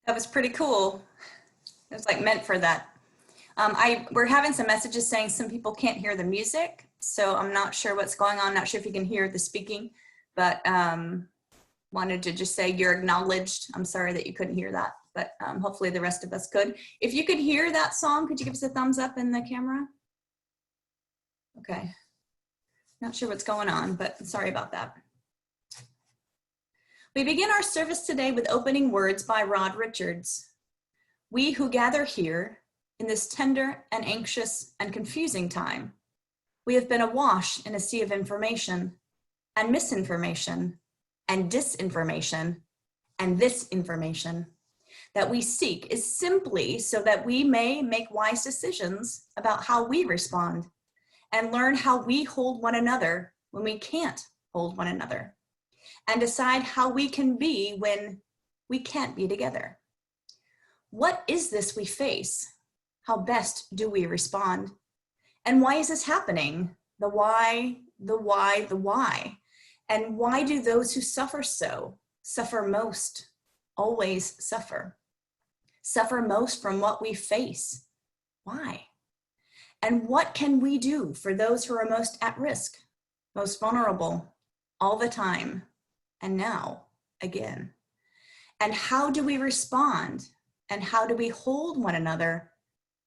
That was pretty cool. It was like meant for that. We're having some messages saying some people can't hear the music, so I'm not sure what's going on. Not sure if you can hear the speaking, but wanted to just say you're acknowledged. I'm sorry that you couldn't hear that, but hopefully the rest of us could. If you could hear that song, could you give us a thumbs up in the camera? Okay. Not sure what's going on, but sorry about that. We begin our service today with opening words by Rod Richards. We who gather here in this tender and anxious and confusing time, we have been awash in a sea of information and misinformation and disinformation and this information that we seek is simply so that we may make wise decisions about how we respond and learn how we hold one another when we can't hold one another, and decide how we can be when we can't be together. What is this we face? How best do we respond? And why is this happening? The why, the why, the why. And why do those who suffer so, suffer most, always suffer? Suffer most from what we face. Why? And what can we do for those who are most at risk, most vulnerable, all the time, and now again? And how do we respond? And how do we hold one another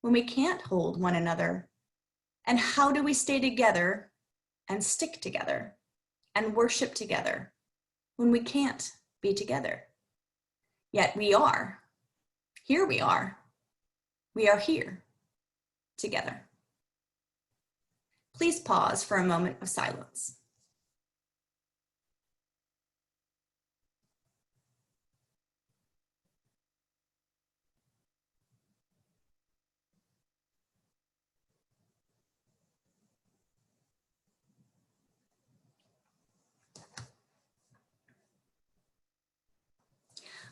when we can't hold one another? And how do we stay together and stick together and worship together when we can't be together? Yet we are. Here we are. We are here together. Please pause for a moment of silence.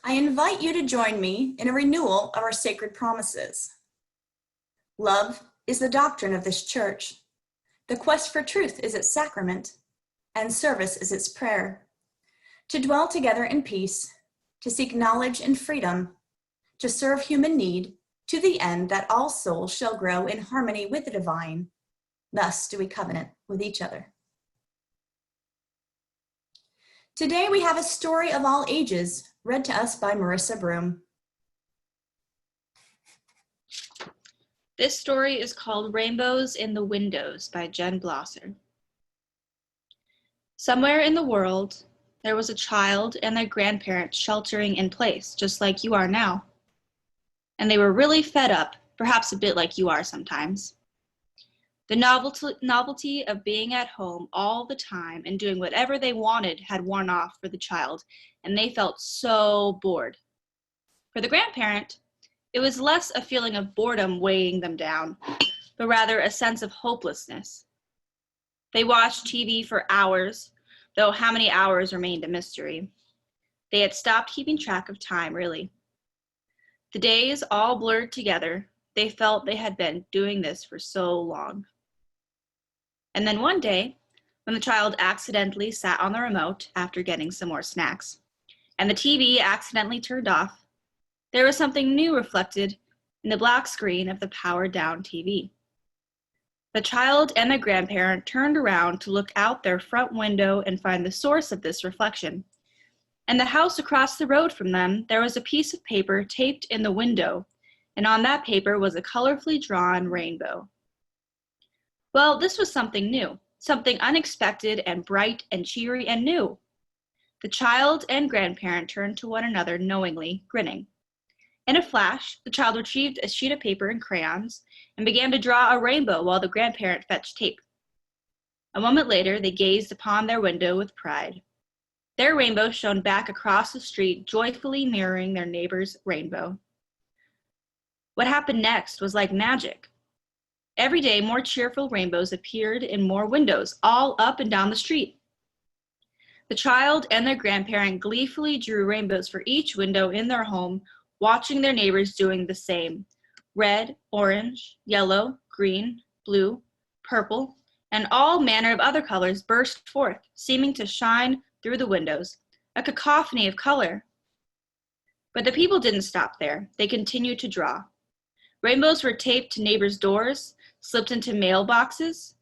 I invite you to join me in a renewal of our sacred promises. Love is the doctrine of this church. The quest for truth is its sacrament, and service is its prayer. To dwell together in peace, to seek knowledge and freedom, to serve human need, to the end that all souls shall grow in harmony with the divine. Thus do we covenant with each other. Today we have a story of all ages, read to us by Marissa Broom. This story is called Rainbows in the Windows by Jen Blosser. Somewhere in the world, there was a child and their grandparents sheltering in place, just like you are now. And they were really fed up, perhaps a bit like you are sometimes. The novelty of being at home all the time and doing whatever they wanted had worn off for the child, and they felt so bored. For the grandparent, it was less a feeling of boredom weighing them down, but rather a sense of hopelessness. They watched TV for hours, though how many hours remained a mystery. They had stopped keeping track of time, really. The days all blurred together. They felt they had been doing this for so long. And then one day, when the child accidentally sat on the remote after getting some more snacks, and the TV accidentally turned off, there was something new reflected in the black screen of the powered-down TV. The child and the grandparent turned around to look out their front window and find the source of this reflection. In the house across the road from them, there was a piece of paper taped in the window, and on that paper was a colorfully drawn rainbow. Well, this was something new, something unexpected and bright and cheery and new. The child and grandparent turned to one another knowingly, grinning. In a flash, the child retrieved a sheet of paper and crayons and began to draw a rainbow while the grandparent fetched tape. A moment later, they gazed upon their window with pride. Their rainbow shone back across the street, joyfully mirroring their neighbor's rainbow. What happened next was like magic. Every day, more cheerful rainbows appeared in more windows, all up and down the street. The child and their grandparent gleefully drew rainbows for each window in their home, watching their neighbors doing the same. Red, orange, yellow, green, blue, purple, and all manner of other colors burst forth, seeming to shine through the windows, a cacophony of color. But the people didn't stop there. They continued to draw. Rainbows were taped to neighbors' doors, slipped into mailboxes.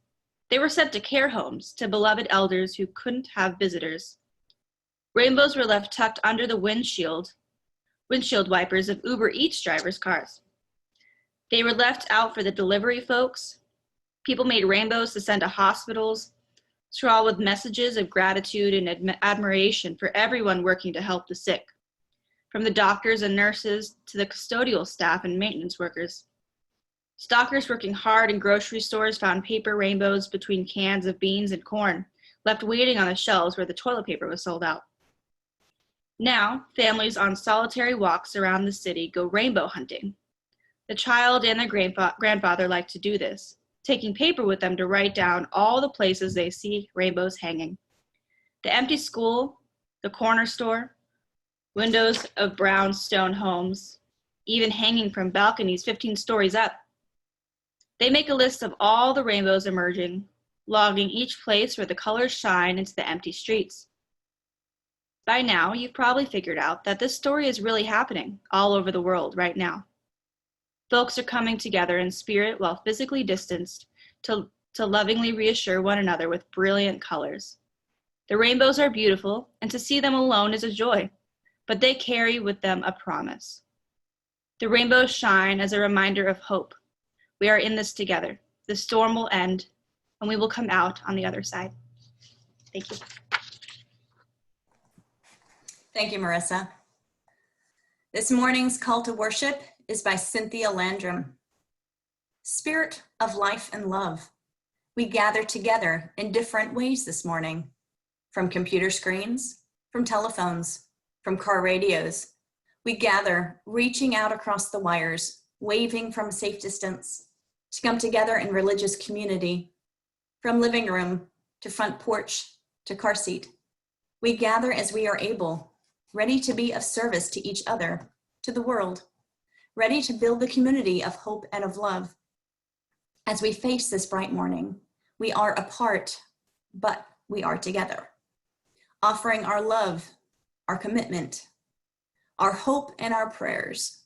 They were sent to care homes, to beloved elders who couldn't have visitors. Rainbows were left tucked under the windshield wipers of Uber Eats drivers' cars. They were left out for the delivery folks. People made rainbows to send to hospitals, scrawled with messages of gratitude and admiration for everyone working to help the sick, from the doctors and nurses to the custodial staff and maintenance workers. Stockers working hard in grocery stores found paper rainbows between cans of beans and corn, left waiting on the shelves where the toilet paper was sold out. Now, families on solitary walks around the city go rainbow hunting. The child and their grandfather like to do this, taking paper with them to write down all the places they see rainbows hanging. The empty school, the corner store, windows of brownstone homes, even hanging from balconies 15 stories up. They make a list of all the rainbows emerging, logging each place where the colors shine into the empty streets. By now, you've probably figured out that this story is really happening all over the world right now. Folks are coming together in spirit while physically distanced to lovingly reassure one another with brilliant colors. The rainbows are beautiful, and to see them alone is a joy, but they carry with them a promise. The rainbows shine as a reminder of hope. We are in this together. The storm will end, and we will come out on the other side. Thank you. Thank you, Marissa. This morning's call to worship is by Cynthia Landrum. Spirit of life and love, we gather together in different ways this morning, from computer screens, from telephones, from car radios. We gather, reaching out across the wires, waving from a safe distance, to come together in religious community, from living room to front porch to car seat. We gather as we are able, ready to be of service to each other, to the world, ready to build the community of hope and of love. As we face this bright morning, we are apart, but we are together, offering our love, our commitment, our hope and our prayers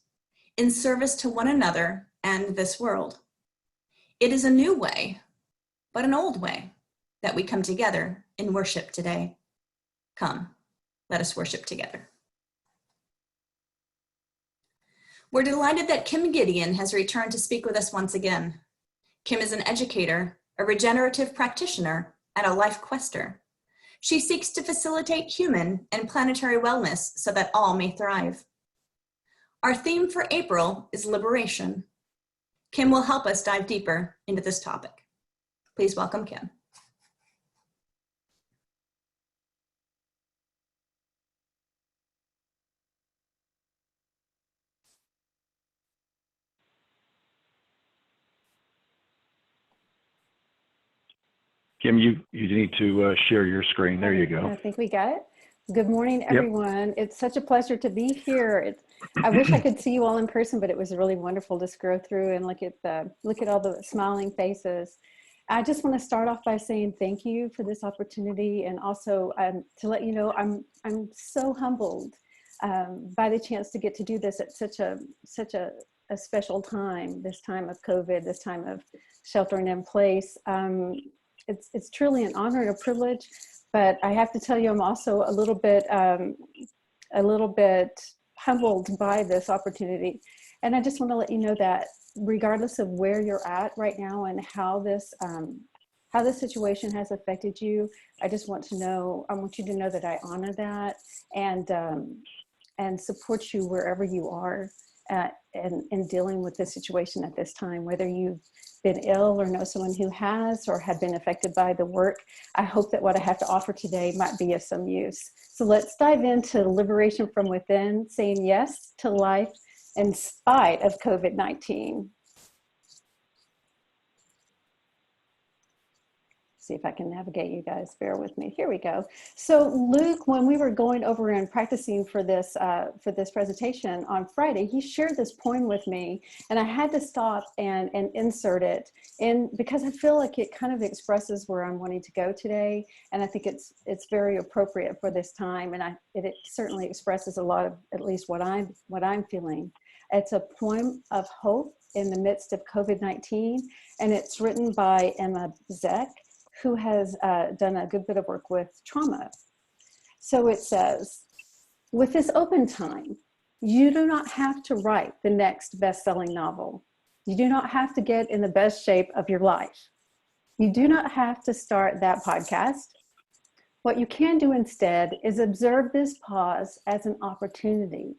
in service to one another and this world. It is a new way, but an old way, that we come together in worship today. Come, let us worship together. We're delighted that Kim Gideon has returned to speak with us once again. Kim is an educator, a regenerative practitioner, and a life quester. She seeks to facilitate human and planetary wellness so that all may thrive. Our theme for April is liberation. Kim will help us dive deeper into this topic. Please welcome Kim. Kim, you need to share your screen. There you go. I think we got it. Good morning, everyone. Yep. It's such a pleasure to be here. I wish I could see you all in person, but it was really wonderful to scroll through and look at all the smiling faces. I just want to start off by saying thank you for this opportunity, and also to let you know I'm so humbled by the chance to get to do this at such a special time. This time of COVID, this time of sheltering in place. It's truly an honor and a privilege, but I have to tell you, I'm also a little bit humbled by this opportunity. And I just want to let you know that regardless of where you're at right now and how this situation has affected you, I want you to know that I honor that and support you wherever you are in dealing with this situation at this time, whether you've been ill or know someone who has or have been affected by the work. I hope that what I have to offer today might be of some use. So let's dive into liberation from within, saying yes to life in spite of COVID-19. see if I can navigate you guys. Bear with me. Here we go. So Luke, when we were going over and practicing for this presentation on Friday, he shared this poem with me, and I had to stop and insert it in because I feel like it kind of expresses where I'm wanting to go today, and I think it's very appropriate for this time, and it certainly expresses a lot of at least what I'm feeling. It's a poem of hope in the midst of COVID-19, and it's written by Emma Zek, who has done a good bit of work with trauma. So it says, with this open time, you do not have to write the next best-selling novel. You do not have to get in the best shape of your life. You do not have to start that podcast. What you can do instead is observe this pause as an opportunity.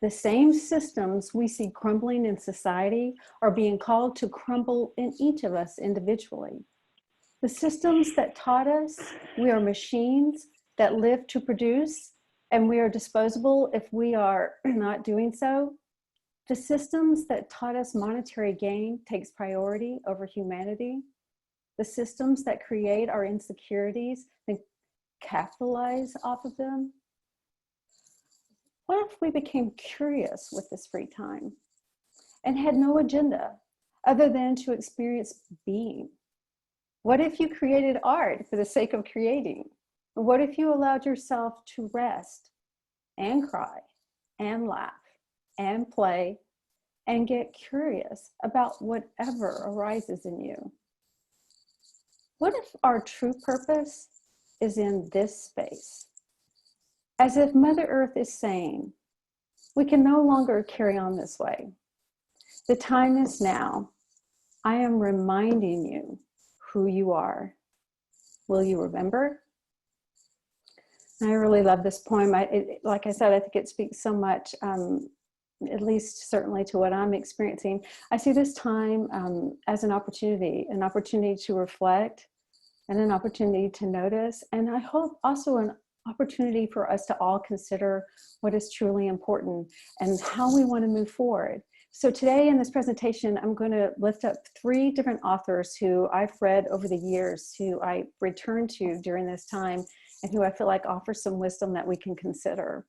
The same systems we see crumbling in society are being called to crumble in each of us individually. The systems that taught us we are machines that live to produce and we are disposable if we are not doing so. The systems that taught us monetary gain takes priority over humanity. The systems that create our insecurities and capitalize off of them. What if we became curious with this free time and had no agenda other than to experience being? What if you created art for the sake of creating? What if you allowed yourself to rest and cry and laugh and play and get curious about whatever arises in you? What if our true purpose is in this space? As if Mother Earth is saying, we can no longer carry on this way. The time is now. I am reminding you who you are. Will you remember? I really love this poem. Like I said, I think it speaks so much, at least certainly to what I'm experiencing. I see this time as an opportunity to reflect and an opportunity to notice. And I hope also an opportunity for us to all consider what is truly important and how we want to move forward. So today in this presentation, I'm going to lift up 3 different authors who I've read over the years, who I return to during this time, and who I feel like offer some wisdom that we can consider.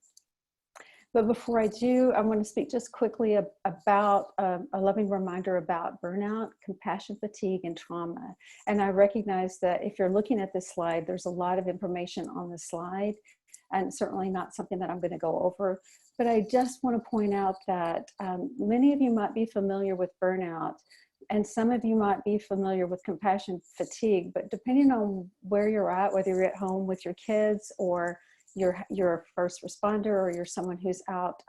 But before I do, I want to speak just quickly about a loving reminder about burnout, compassion fatigue, and trauma. And I recognize that if you're looking at this slide, there's a lot of information on the slide, and certainly not something that I'm going to go over. But I just want to point out that many of you might be familiar with burnout, and some of you might be familiar with compassion fatigue, but depending on where you're at, whether you're at home with your kids or you're a first responder, or you're someone who's out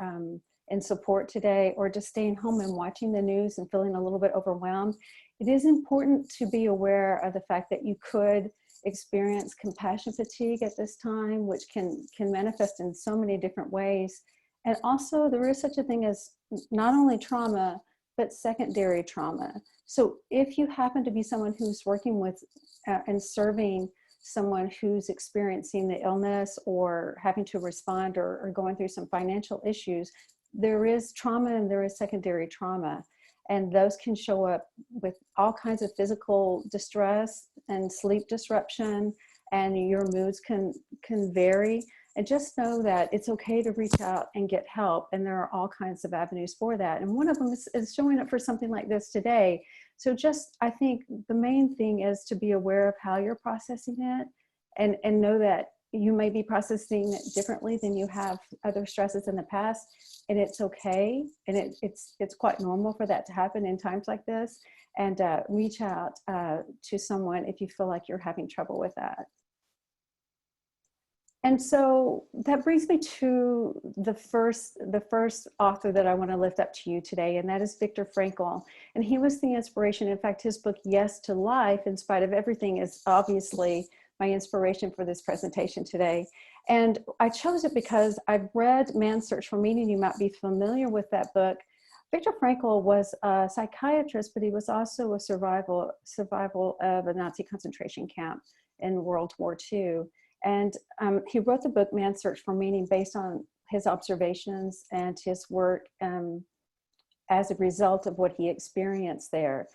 in support today, or just staying home and watching the news and feeling a little bit overwhelmed, it is important to be aware of the fact that you could experience compassion fatigue at this time, which can manifest in so many different ways. And also there is such a thing as not only trauma, but secondary trauma. So if you happen to be someone who's working with and serving someone who's experiencing the illness or having to respond or going through some financial issues, there is trauma and there is secondary trauma. And those can show up with all kinds of physical distress and sleep disruption, and your moods can vary. And just know that it's okay to reach out and get help. And there are all kinds of avenues for that. And one of them is showing up for something like this today. So just, I think the main thing is to be aware of how you're processing it, and know that you may be processing it differently than you have other stresses in the past. And it's okay. And it's quite normal for that to happen in times like this. And reach out to someone if you feel like you're having trouble with that. And so that brings me to the first author that I want to lift up to you today, and that is Viktor Frankl. And he was the inspiration. In fact, his book, Yes to Life, in spite of everything, is obviously my inspiration for this presentation today. And I chose it because I've read Man's Search for Meaning. You might be familiar with that book. Viktor Frankl was a psychiatrist, but he was also a survival of a Nazi concentration camp in World War II. And he wrote the book Man's Search for Meaning based on his observations and his work as a result of what he experienced there.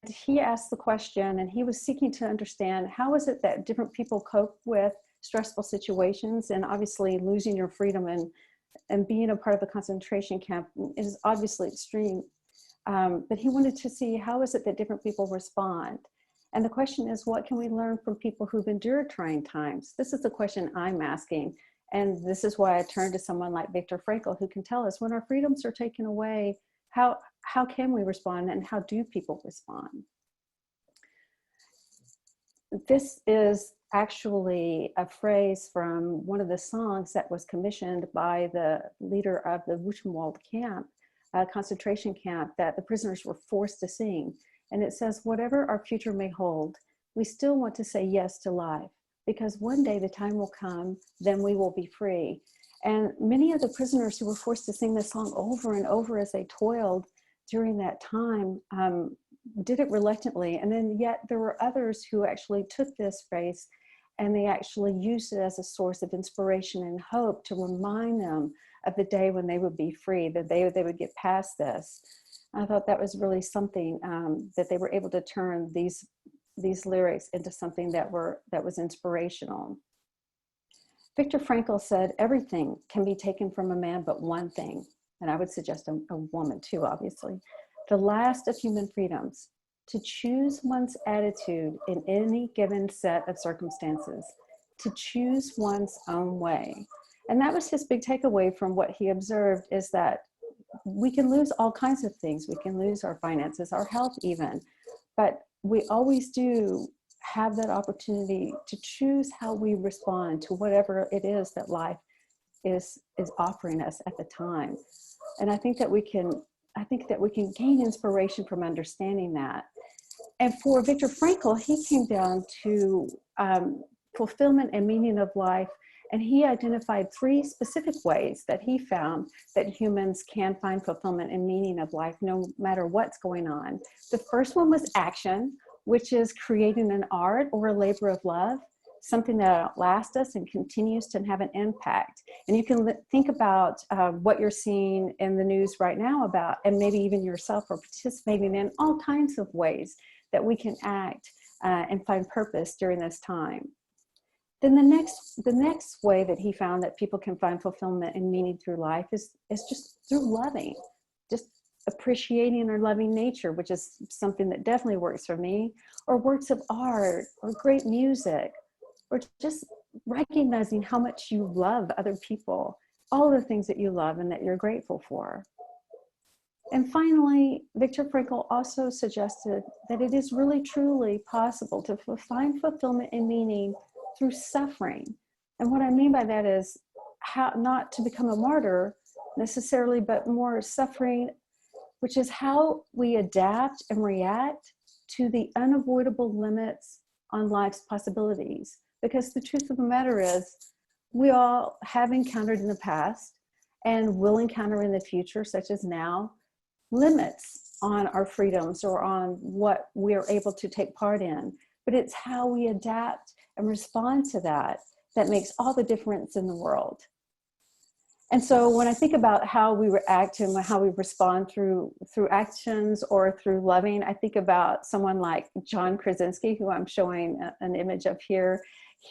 he asked the question, and he was seeking to understand how is it that different people cope with stressful situations, and obviously losing your freedom and being a part of a concentration camp is obviously extreme. But he wanted to see how is it that different people respond. And the question is, what can we learn from people who've endured trying times? This is the question I'm asking. And this is why I turn to someone like Viktor Frankl, who can tell us when our freedoms are taken away, how can we respond, and how do people respond? This is actually a phrase from one of the songs that was commissioned by the leader of the Buchenwald camp, concentration camp, that the prisoners were forced to sing. And it says, whatever our future may hold, we still want to say yes to life, because one day the time will come, then we will be free. And many of the prisoners who were forced to sing this song over and over as they toiled during that time did it reluctantly. And then yet there were others who actually took this phrase and they actually used it as a source of inspiration and hope to remind them of the day when they would be free, that they would get past this. I thought that was really something, that they were able to turn these lyrics into something that was inspirational. Viktor Frankl said, everything can be taken from a man but one thing, and I would suggest a woman too, obviously. The last of human freedoms, to choose one's attitude in any given set of circumstances, to choose one's own way. And that was his big takeaway from what he observed, is that we can lose all kinds of things. We can lose our finances, our health even, but we always do have that opportunity to choose how we respond to whatever it is that life is offering us at the time. And I think that we can gain inspiration from understanding that. And for Viktor Frankl, he came down to fulfillment and meaning of life. And he identified 3 specific ways that he found that humans can find fulfillment and meaning of life no matter what's going on. The first one was action, which is creating an art or a labor of love, something that outlasts us and continues to have an impact. And you can think about what you're seeing in the news right now about, and maybe even yourself are participating in all kinds of ways that we can act and find purpose during this time. Then the next way that he found that people can find fulfillment and meaning through life is just through loving, just appreciating or loving nature, which is something that definitely works for me, or works of art, or great music, or just recognizing how much you love other people, all the things that you love and that you're grateful for. And finally, Viktor Frankl also suggested that it is really truly possible to find fulfillment and meaning through suffering. And what I mean by that is how not to become a martyr necessarily, but more suffering, which is how we adapt and react to the unavoidable limits on life's possibilities. Because the truth of the matter is, we all have encountered in the past and will encounter in the future, such as now, limits on our freedoms or on what we're able to take part in. But it's how we adapt and respond to that that makes all the difference in the world. And so when I think about how we react and how we respond through actions or through loving, I think about someone like John Krasinski, who I'm showing an image of here.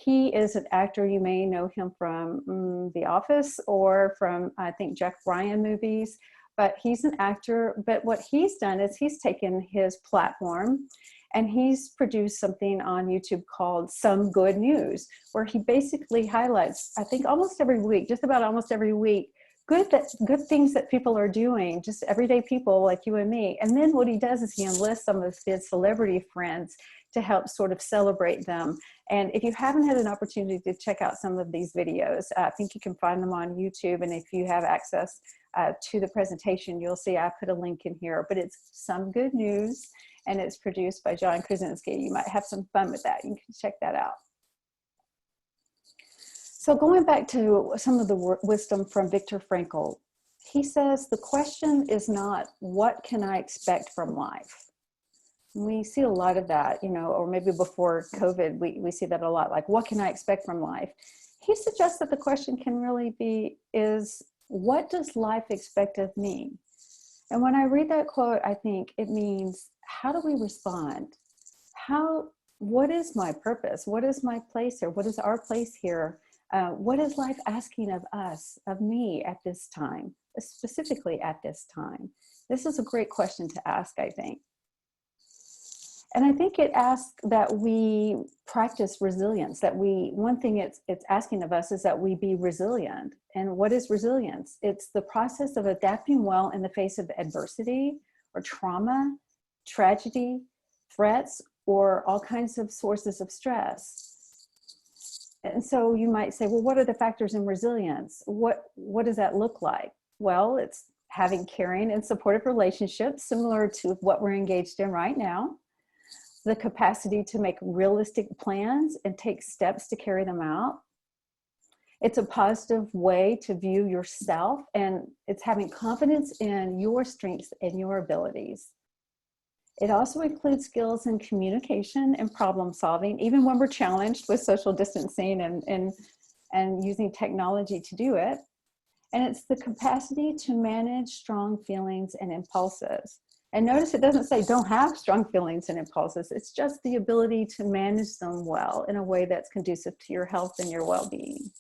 He is an actor. You may know him from The Office or from, I think, Jack Ryan movies. But he's an actor. But what he's done is he's taken his platform and he's produced something on YouTube called Some Good News, where he basically highlights, I think almost every week, just about almost every week, good things that people are doing, just everyday people like you and me. And then what he does is he enlists some of his celebrity friends to help sort of celebrate them. And if you haven't had an opportunity to check out some of these videos, I think you can find them on YouTube. And if you have access to the presentation, you'll see I put a link in here, but it's Some Good News. And it's produced by John Krasinski. You might have some fun with that. You can check that out. So going back to some of the wisdom from Viktor Frankl, he says the question is not, what can I expect from life? We see a lot of that, or maybe before COVID, we see that a lot, like, what can I expect from life? He suggests that the question can really be, is what does life expect of me? And when I read that quote, I think it means, how do we respond? What is my purpose? What is my place here? What is our place here? What is life asking of us, of me at this time, specifically at this time? This is a great question to ask, I think. And I think it asks that we practice resilience, that one thing it's asking of us is that we be resilient. And what is resilience? It's the process of adapting well in the face of adversity or trauma, tragedy, threats, or all kinds of sources of stress. And so you might say, well, what are the factors in resilience? What does that look like? Well, it's having caring and supportive relationships similar to what we're engaged in right now. The capacity to make realistic plans and take steps to carry them out. It's a positive way to view yourself, and it's having confidence in your strengths and your abilities. It also includes skills in communication and problem solving, even when we're challenged with social distancing and using technology to do it. And it's the capacity to manage strong feelings and impulses. And notice it doesn't say don't have strong feelings and impulses. It's just the ability to manage them well in a way that's conducive to your health and your well-being.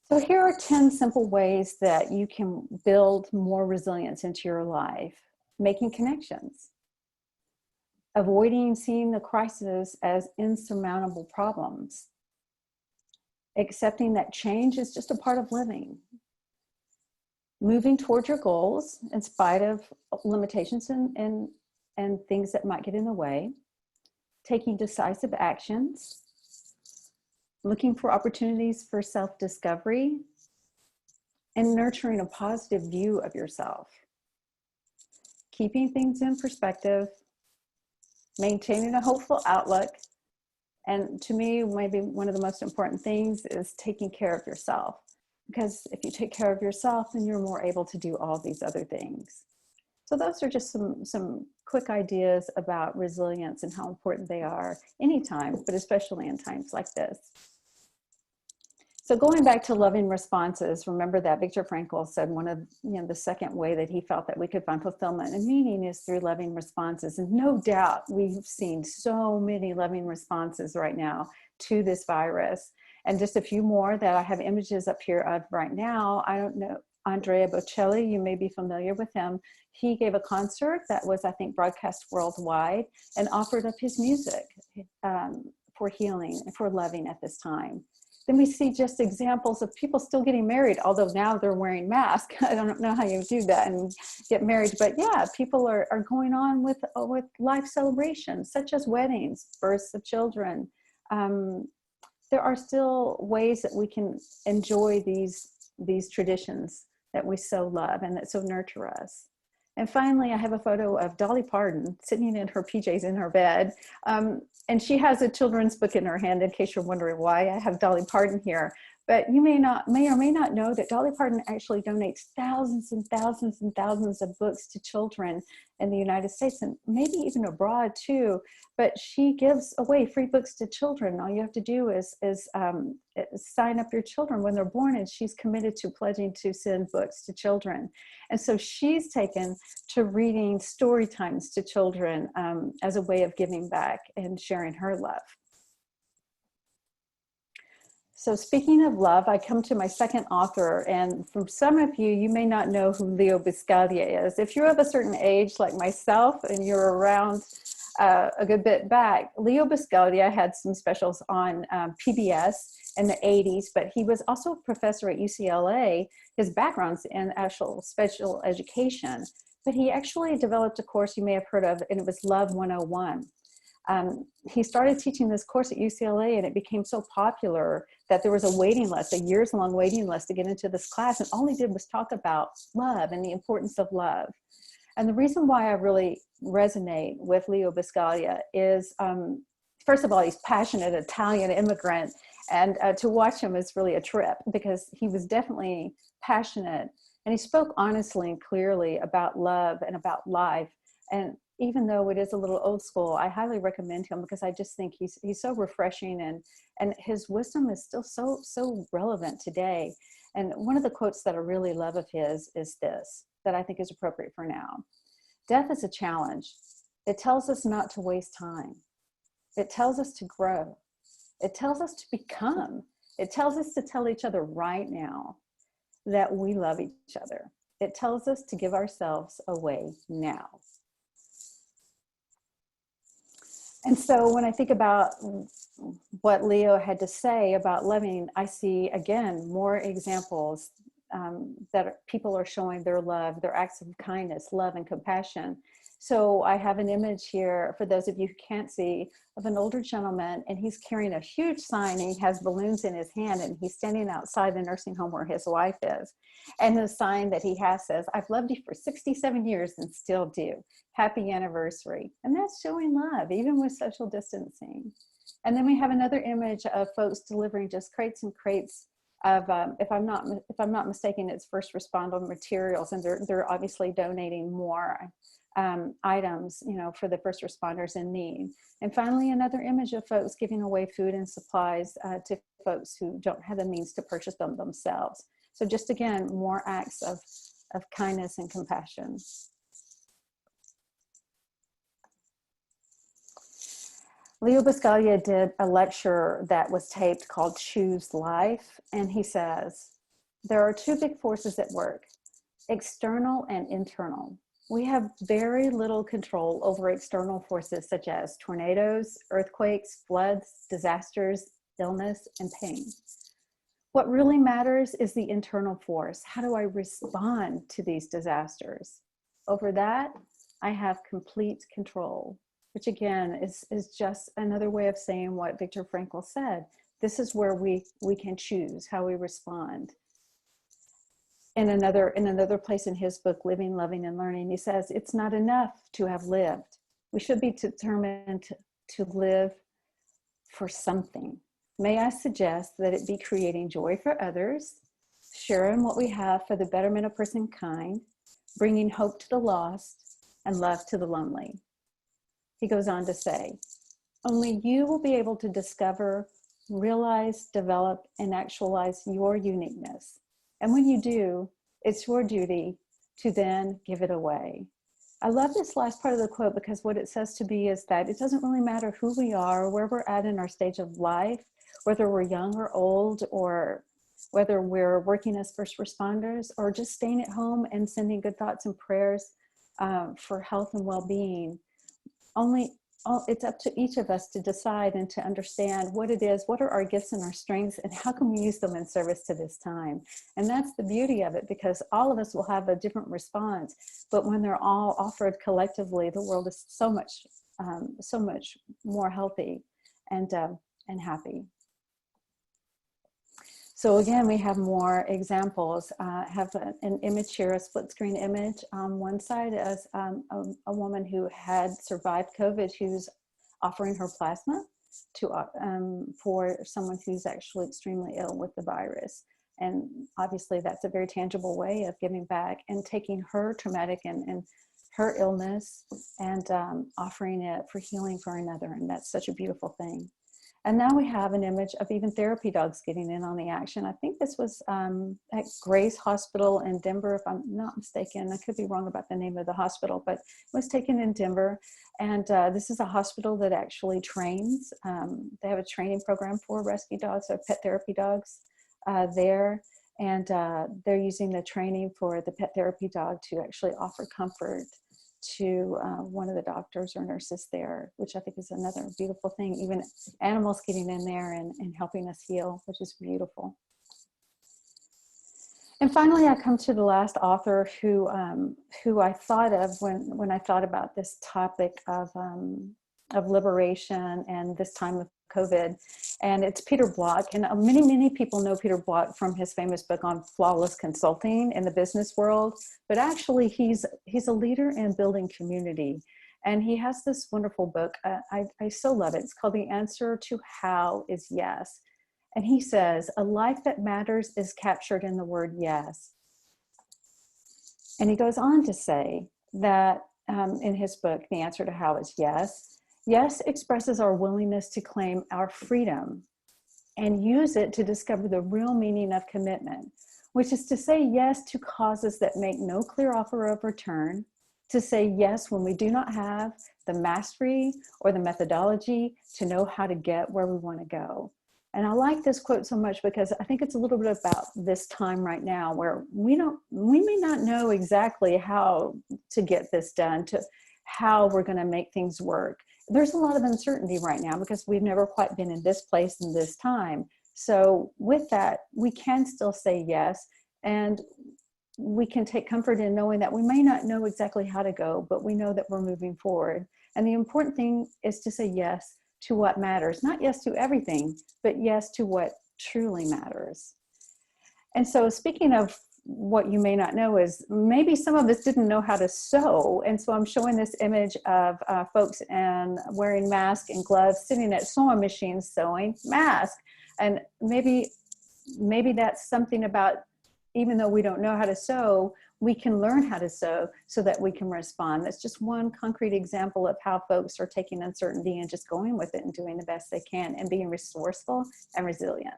So here are 10 simple ways that you can build more resilience into your life. Making connections. Avoiding seeing the crisis as insurmountable problems. Accepting that change is just a part of living. Moving towards your goals in spite of limitations and things that might get in the way. Taking decisive actions. Looking for opportunities for self-discovery. And nurturing a positive view of yourself. Keeping things in perspective. Maintaining a hopeful outlook. And to me, maybe one of the most important things is taking care of yourself. Because if you take care of yourself, then you're more able to do all these other things. So those are just some quick ideas about resilience and how important they are anytime, but especially in times like this. So going back to loving responses, remember that Viktor Frankl said the second way that he felt that we could find fulfillment and meaning is through loving responses. And no doubt we've seen so many loving responses right now to this virus. And just a few more that I have images up here of right now. I don't know, Andrea Bocelli, you may be familiar with him. He gave a concert that was, I think, broadcast worldwide and offered up his music for healing and for loving at this time. Then we see just examples of people still getting married, although now they're wearing masks. I don't know how you do that and get married, but yeah, people are going on with life celebrations, such as weddings, births of children. There are still ways that we can enjoy these traditions that we so love and that so nurture us. And finally, I have a photo of Dolly Parton sitting in her PJs in her bed. And she has a children's book in her hand, in case you're wondering why I have Dolly Parton here. But you may or may not know that Dolly Parton actually donates thousands and thousands and thousands of books to children in the United States and maybe even abroad too. But she gives away free books to children. All you have to do is sign up your children when they're born, and she's committed to pledging to send books to children. And so she's taken to reading story times to children as a way of giving back and sharing her love. So speaking of love, I come to my second author, and for some of you, you may not know who Leo Buscaglia is. If you're of a certain age like myself and you're around a good bit back, Leo Buscaglia had some specials on PBS in the 80s, but he was also a professor at UCLA. His background's in actual special education, but he actually developed a course you may have heard of, and it was Love 101. He started teaching this course at UCLA, and it became so popular that there was a waiting list, a years-long waiting list to get into this class, and all he did was talk about love and the importance of love. And the reason why I really resonate with Leo Buscaglia is, first of all, he's passionate Italian immigrant, and to watch him is really a trip because he was definitely passionate, and he spoke honestly and clearly about love and about life. And even though it is a little old school, I highly recommend him because I just think he's so refreshing, and his wisdom is still so relevant today. And one of the quotes that I really love of his is this, that I think is appropriate for now. Death is a challenge. It tells us not to waste time. It tells us to grow. It tells us to become. It tells us to tell each other right now that we love each other. It tells us to give ourselves away now. And so when I think about what Leo had to say about loving, I see, again, more examples that people are showing their love, their acts of kindness, love, and compassion. So I have an image here, for those of you who can't see, of an older gentleman, and he's carrying a huge sign, and he has balloons in his hand, and he's standing outside the nursing home where his wife is. And the sign that he has says, "I've loved you for 67 years and still do. Happy anniversary." And that's showing love, even with social distancing. And then we have another image of folks delivering just crates and crates of, if I'm not mistaken, it's first responder materials, and they're obviously donating more items, for the first responders in need. And finally, another image of folks giving away food and supplies to folks who don't have the means to purchase them themselves. So just again, more acts of kindness and compassion. Leo Buscaglia did a lecture that was taped called Choose Life. And he says, there are two big forces at work, external and internal. We have very little control over external forces such as tornadoes, earthquakes, floods, disasters, illness, and pain. What really matters is the internal force. How do I respond to these disasters? Over that, I have complete control, which again is just another way of saying what Viktor Frankl said. This is where we can choose how we respond. In another place in his book, Living, Loving, and Learning, he says, it's not enough to have lived. We should be determined to live for something. May I suggest that it be creating joy for others, sharing what we have for the betterment of personkind, bringing hope to the lost, and love to the lonely. He goes on to say, only you will be able to discover, realize, develop, and actualize your uniqueness. And when you do, it's your duty to then give it away. I love this last part of the quote because what it says to me is that it doesn't really matter who we are, where we're at in our stage of life, whether we're young or old, or whether we're working as first responders, or just staying at home and sending good thoughts and prayers for health and well-being. It's up to each of us to decide and to understand what it is, what are our gifts and our strengths, and how can we use them in service to this time. And that's the beauty of it, because all of us will have a different response, but when they're all offered collectively, the world is so much more healthy and happy. So again, we have more examples. Have an image here, a split screen image. On one side is a woman who had survived COVID, who's offering her plasma for someone who's actually extremely ill with the virus. And obviously that's a very tangible way of giving back and taking her traumatic and her illness and offering it for healing for another. And that's such a beautiful thing. And now we have an image of even therapy dogs getting in on the action. I think this was at Grace Hospital in Denver, if I'm not mistaken. I could be wrong about the name of the hospital, but it was taken in Denver. And this is a hospital that actually trains. They have a training program for rescue dogs or pet therapy dogs there. And they're using the training for the pet therapy dog to actually offer comfort to one of the doctors or nurses there, which I think is another beautiful thing. Even animals getting in there and helping us heal, which is beautiful. And finally, I come to the last author who I thought of when I thought about this topic of liberation and this time of COVID, and it's Peter Block. And many people know Peter Block from his famous book on flawless consulting in the business world, but actually he's a leader in building community. And he has this wonderful book. I so love it. It's called The Answer to How is Yes. And he says, a life that matters is captured in the word yes. And he goes on to say that in his book, The Answer to How is Yes, yes expresses our willingness to claim our freedom and use it to discover the real meaning of commitment, which is to say yes to causes that make no clear offer of return, to say yes when we do not have the mastery or the methodology to know how to get where we want to go. And I like this quote so much because I think it's a little bit about this time right now where we may not know exactly how to get this done, to how we're going to make things work. There's a lot of uncertainty right now because we've never quite been in this place in this time. So with that, we can still say yes, and we can take comfort in knowing that we may not know exactly how to go, but we know that we're moving forward. And the important thing is to say yes to what matters, not yes to everything, but yes to what truly matters. And so speaking of what you may not know is maybe some of us didn't know how to sew. And so I'm showing this image of folks and wearing masks and gloves, sitting at sewing machines, sewing masks. And maybe that's something about, even though we don't know how to sew, we can learn how to sew so that we can respond. That's just one concrete example of how folks are taking uncertainty and just going with it and doing the best they can and being resourceful and resilient.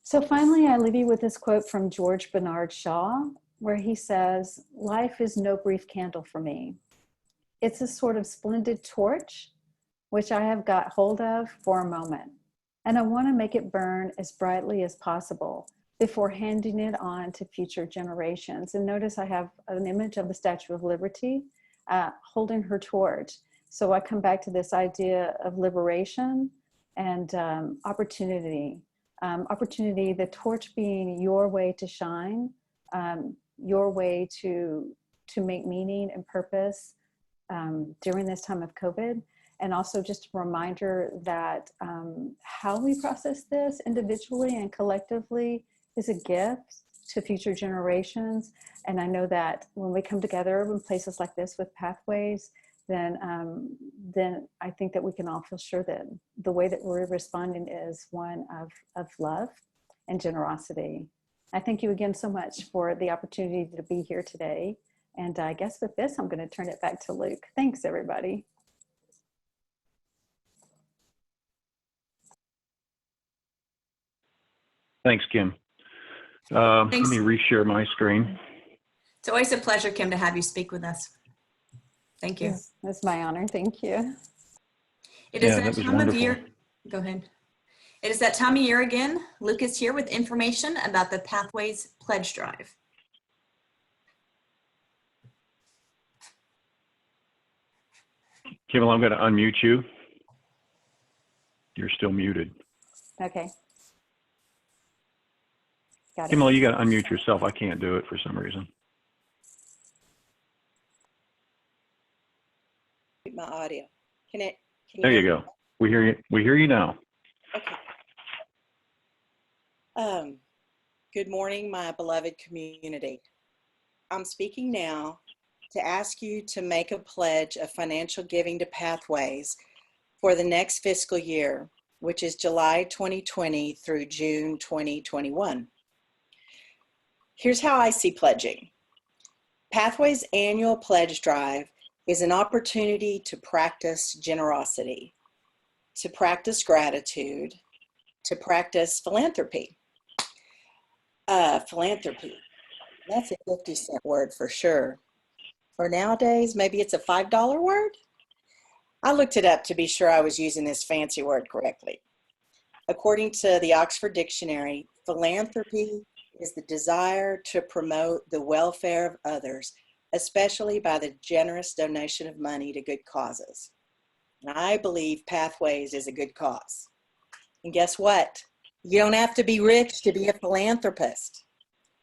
So finally, I leave you with this quote from George Bernard Shaw, where he says, "Life is no brief candle for me. It's a sort of splendid torch, which I have got hold of for a moment. And I want to make it burn as brightly as possible before handing it on to future generations." And notice I have an image of the Statue of Liberty holding her torch. So I come back to this idea of liberation and opportunity. Opportunity, the torch being your way to shine, your way to make meaning and purpose during this time of COVID. And also just a reminder that how we process this individually and collectively is a gift to future generations. And I know that when we come together in places like this with Pathways, then I think that we can all feel sure that the way that we're responding is one of love and generosity. I thank you again so much for the opportunity to be here today. And I guess with this, I'm going to turn it back to Luke. Thanks, everybody. Thanks, Kim. Let me reshare my screen. It's always a pleasure, Kim, to have you speak with us. Thank you. Yes, it's my honor. Thank you. It is Yeah, that that was time wonderful. of year. Go ahead. It is that time of year again. Luke is here with information about the Pathways Pledge Drive. Kim, I'm going to unmute you. You're still muted. Okay. Got it. Kimmel, you got to unmute yourself. I can't do it for some reason. My audio. Can There you go. We hear you. We hear you now. Okay. Good morning, my beloved community. I'm speaking now to ask you to make a pledge of financial giving to Pathways for the next fiscal year, which is July 2020 through June 2021. Here's how I see pledging. Pathways annual pledge drive is an opportunity to practice generosity, to practice gratitude, to practice philanthropy. Philanthropy, that's a 50-cent word for sure. Or nowadays, maybe it's a $5 word? I looked it up to be sure I was using this fancy word correctly. According to the Oxford Dictionary, philanthropy is the desire to promote the welfare of others, especially by the generous donation of money to good causes. And I believe Pathways is a good cause. And guess what? You don't have to be rich to be a philanthropist.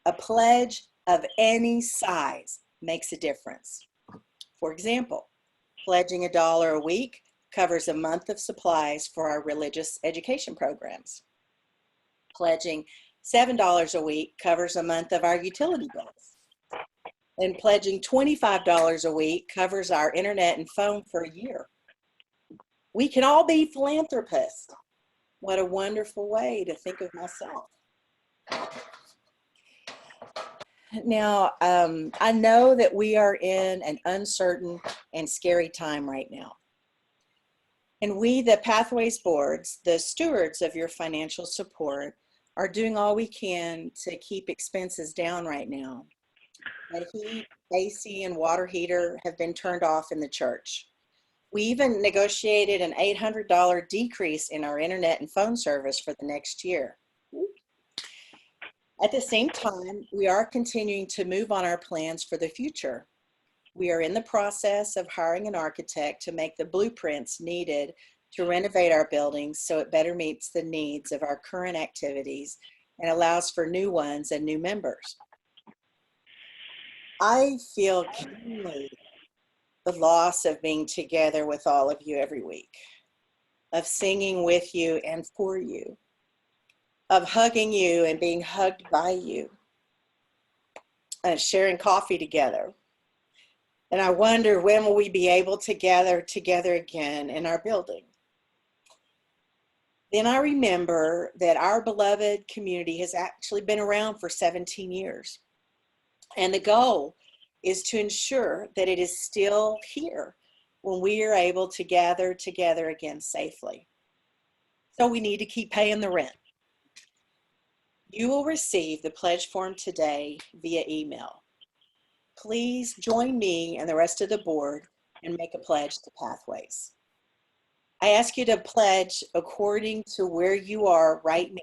A pledge of any size makes a difference. For example, pledging $1 a week covers a month of supplies for our religious education programs. Pledging $7 a week covers a month of our utility bills. And pledging $25 a week covers our internet and phone for a year. We can all be philanthropists. What a wonderful way to think of myself. Now, I know that we are in an uncertain and scary time right now. And we, the Pathways boards, the stewards of your financial support, are doing all we can to keep expenses down right now. The heat, AC, and water heater have been turned off in the church. We even negotiated an $800 decrease in our internet and phone service for the next year. At the same time, we are continuing to move on our plans for the future. We are in the process of hiring an architect to make the blueprints needed to renovate our buildings so it better meets the needs of our current activities and allows for new ones and new members. I feel keenly the loss of being together with all of you every week, of singing with you and for you, of hugging you and being hugged by you, and sharing coffee together. And I wonder, when will we be able to gather together again in our building? Then I remember that our beloved community has actually been around for 17 years. And the goal is to ensure that it is still here when we are able to gather together again safely. So we need to keep paying the rent. You will receive the pledge form today via email. Please join me and the rest of the board and make a pledge to Pathways. I ask you to pledge according to where you are right now.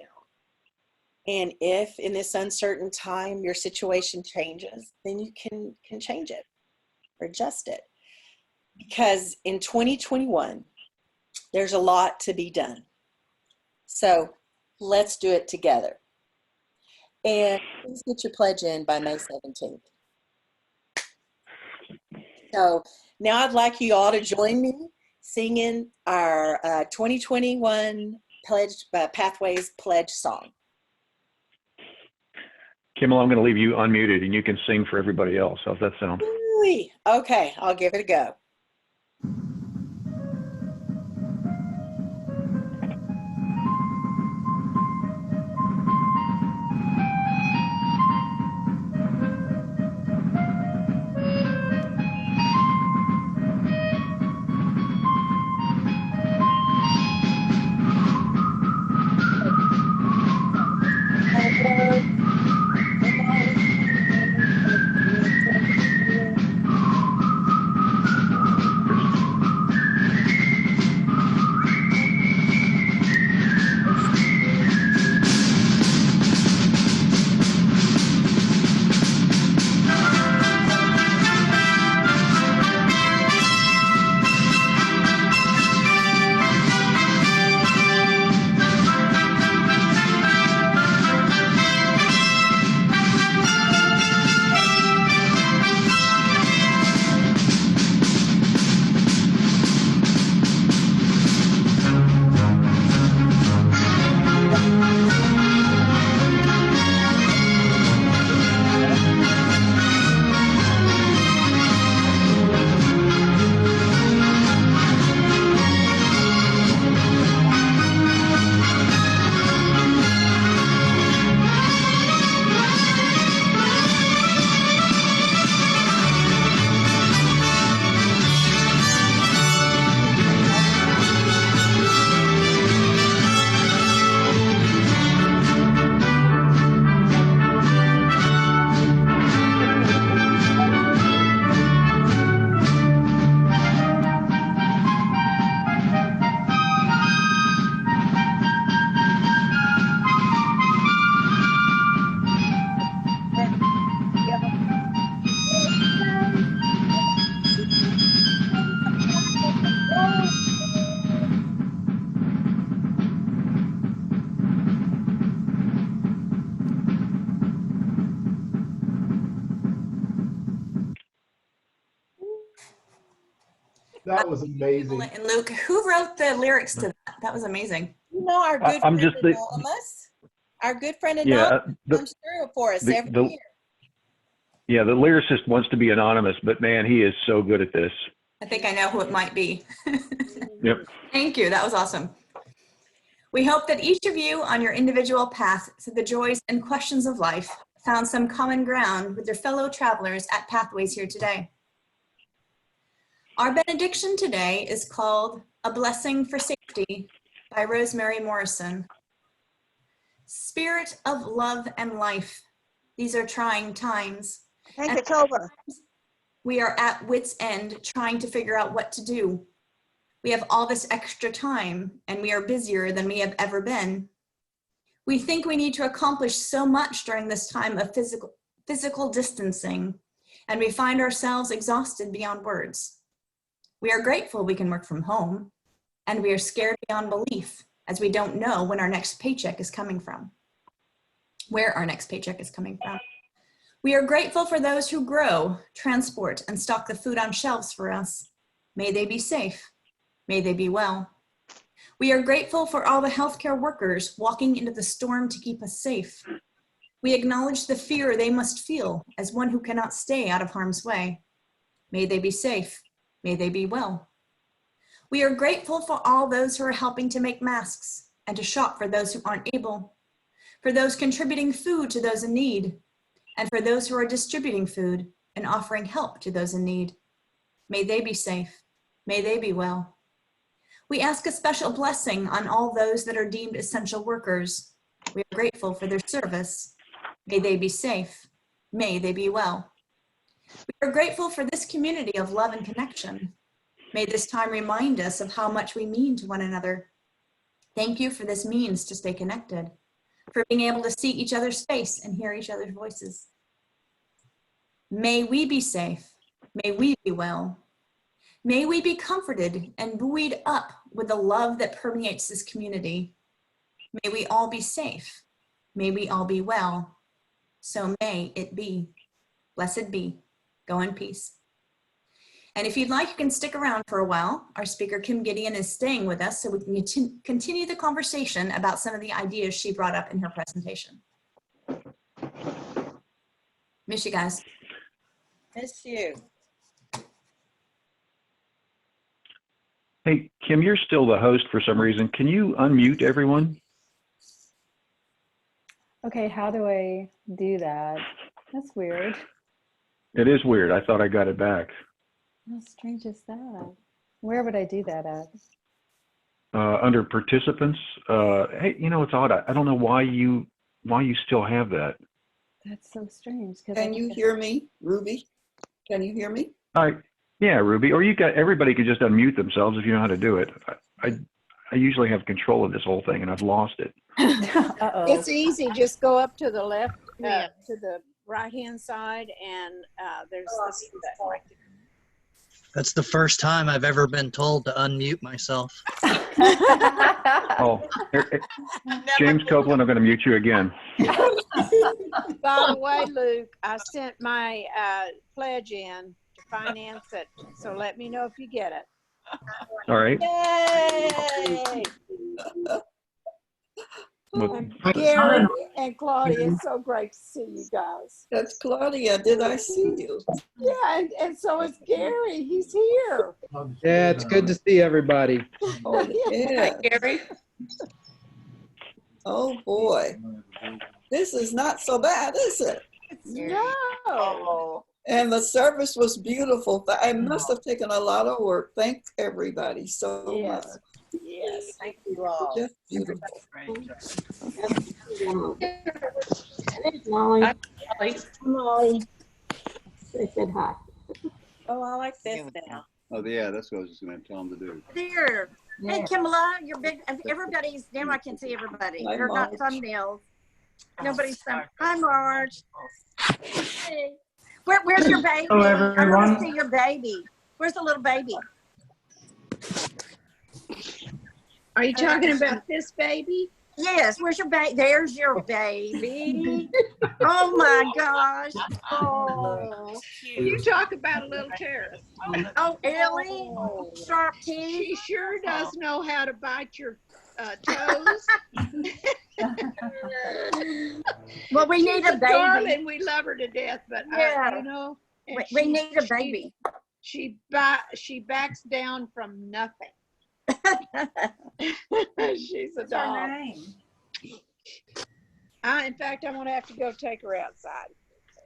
And if in this uncertain time your situation changes, then you can change it or adjust it. Because in 2021, there's a lot to be done. So let's do it together. And please get your pledge in by May 17th. So now I'd like you all to join me singing our 2021 Pathways Pledge song. Kimmel, I'm going to leave you unmuted and you can sing for everybody else. How's that sound? Really? Okay, I'll give it a go. That was amazing. And Luke, who wrote the lyrics to that? That was amazing. You know, our good I'm friend just the- Anonymous. Our good friend Yeah, Anonymous comes through for us every year. Yeah, the lyricist wants to be anonymous, but man, he is so good at this. I think I know who it might be. Yep. Thank you. That was awesome. We hope that each of you on your individual path through the joys and questions of life found some common ground with your fellow travelers at Pathways here today. Our benediction today is called A Blessing for Safety by Rosemary Morrison. Spirit of love and life, these are trying times. Think And it's over. we are at wit's end trying to figure out what to do. We have all this extra time and we are busier than we have ever been. We think we need to accomplish so much during this time of physical distancing, and we find ourselves exhausted beyond words. We are grateful we can work from home, and we are scared beyond belief as we don't know when our next paycheck is coming from, where our next paycheck is coming from. We are grateful for those who grow, transport, and stock the food on shelves for us. May they be safe. May they be well. We are grateful for all the healthcare workers walking into the storm to keep us safe. We acknowledge the fear they must feel as one who cannot stay out of harm's way. May they be safe. May they be well. We are grateful for all those who are helping to make masks and to shop for those who aren't able, for those contributing food to those in need, and for those who are distributing food and offering help to those in need. May they be safe. May they be well. We ask a special blessing on all those that are deemed essential workers. We are grateful for their service. May they be safe. May they be well. We are grateful for this community of love and connection. May this time remind us of how much we mean to one another. Thank you for this means to stay connected, for being able to see each other's face and hear each other's voices. May we be safe. May we be well. May we be comforted and buoyed up with the love that permeates this community. May we all be safe. May we all be well. So may it be. Blessed be. Go in peace. And if you'd like, you can stick around for a while. Our speaker, Kim Gideon, is staying with us so we can continue the conversation about some of the ideas she brought up in her presentation. Miss you guys. Miss you. Hey, Kim, you're still the host for some reason. Can you unmute everyone? Okay, how do I do that? That's weird. It is weird. I thought I got it back. How strange is that? Where would I do that at? Under participants. Hey, you know, it's odd. I don't know why you still have that. That's so strange. Can you hear me, Ruby? Can you hear me? Yeah, Ruby. Or everybody could just unmute themselves if you know how to do it. I usually have control of this whole thing, and I've lost it. Uh-oh. It's easy. Just go up to the left, to the right-hand side, and there's this button right there. That's the first time I've ever been told to unmute myself. Oh, James Copeland, I'm going to mute you again. By the way, Luke, I sent my pledge in to finance it, so let me know if you get it. All right. Yay! Well, Gary and Claudia, it's so great to see you guys. That's Claudia. Did I see you? Yeah, and so is Gary. He's here. Yeah, it's good to see everybody. Oh, yeah. Gary. Oh, boy. This is not so bad, is it? No. And the service was beautiful. I must have taken a lot of work. Thank everybody so much. Yes. Yes. Thank you all. Just beautiful. Molly. Molly. Molly. They said hi. Oh, I like this now. Oh, yeah, that's what I was just going to tell them to do. There. Hey, Kimala, you're big. Everybody's, now I can see everybody. Hi, They're not Marge. thumbnails. Nobody's thumb. Hi, Marge. Hey. Where's your baby? Hello, I want everyone. to see your baby. Where's the little baby? Are you talking about this baby? Yes, where's your baby? There's your baby. Oh my gosh. Oh, You talk about a little terrorist. oh, Ellie. Sharp teeth. She sure does know how to bite your toes. Well, we need She's a baby. darling. We love her to death, but Yeah. you know, and We need a baby. She backs down from nothing. She's a doll. In fact, I'm gonna have to go take her outside.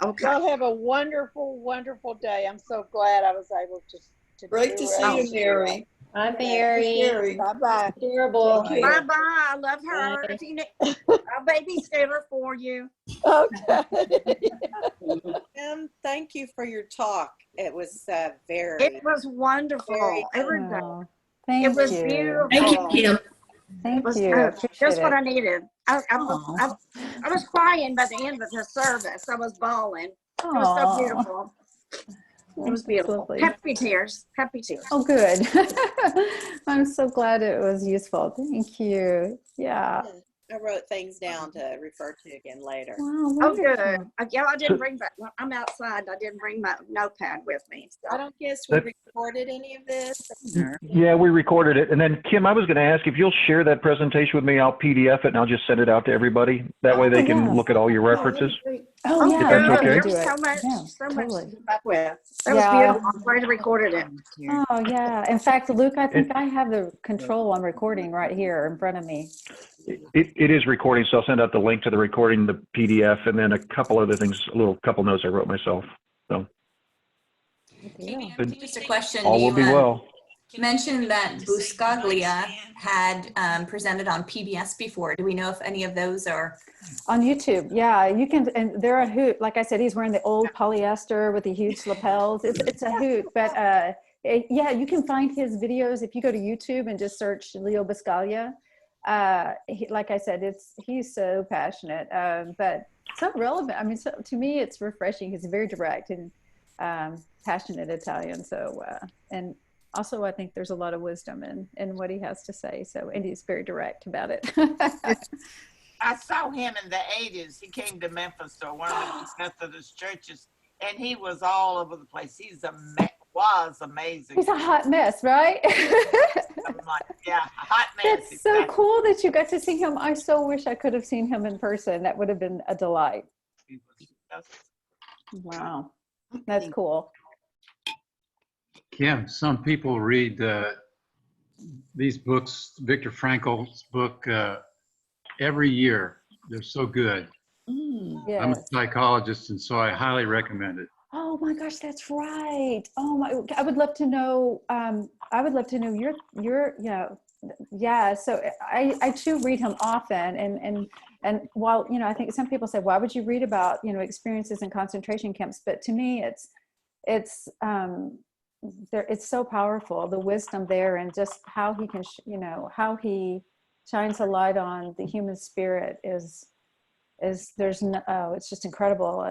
Okay. Y'all have a wonderful, wonderful day. I'm so glad I was able to Great to do see it. you, Mary. Bye, Mary. Sherry. Bye-bye. Terrible. Take Bye. care. Bye. I love her. Bye. If you need, I'll babysit her for you. Okay. Thank you for your talk. It was very, It was wonderful. very Every day. Oh, It thank was you. beautiful. Thank you, Kim. It Thank was you. I appreciate just what it. I needed. Aw. I was crying by the end of the service. I was bawling. It was so Aw. beautiful. It was That's beautiful. lovely. Happy tears. Happy tears. Oh, good. I'm so glad it was useful. Thank you. Yeah. I wrote things down to refer to again later. Wow, Oh, good. wonderful. Yeah, I didn't bring back. I'm outside. I didn't bring my notepad with me. I So. don't guess we recorded any of this. Yeah, we recorded it. And then, Kim, I was going to ask if you'll share that presentation with me. I'll PDF it and I'll just send it out to everybody. That way they can yeah. look at all your references. Oh, Oh, yeah. If that's good. okay. There Do was it. so much, Yeah, so much totally. to come back with. That was Yeah. beautiful. I'm glad I recorded it. Oh, yeah. In fact, Luke, I think I have the control on recording right here in front of me. It is recording, so I'll send out the link to the recording, the PDF, and then a couple other things, couple notes I wrote myself. So Amy, just a question. all will be well. Mentioned that Buscaglia had presented on PBS before. Do we know if any of those are On YouTube, yeah, you can, and they're a hoot. Like I said, he's wearing the old polyester with the huge lapels. It's a hoot, but yeah, you can find his videos if you go to YouTube and just search Leo Buscaglia. Like I said, he's so passionate, but so relevant. I mean, so, to me, it's refreshing. He's very direct and passionate Italian. So, and also, I think there's a lot of wisdom in what he has to say. So, and he's very direct about it. I saw him in the 80s. He came to Memphis to one of the Methodist churches, and he was all over the place. Was amazing. He's a hot mess, right? Yeah, a hot mess. It's so cool that you got to see him. I so wish I could have seen him in person. That would have been a delight. Wow, that's cool. Kim, some people read these books, Viktor Frankl's book, every year. They're so good. Yes. I'm a psychologist, and so I highly recommend it. Oh my gosh, that's right. Oh my, I would love to know. I would love to know your yeah. So I too read him often, and while I think some people say, why would you read about experiences in concentration camps? But to me, it's so powerful, the wisdom there, and just how he can how he shines a light on the human spirit is there's no, it's just incredible.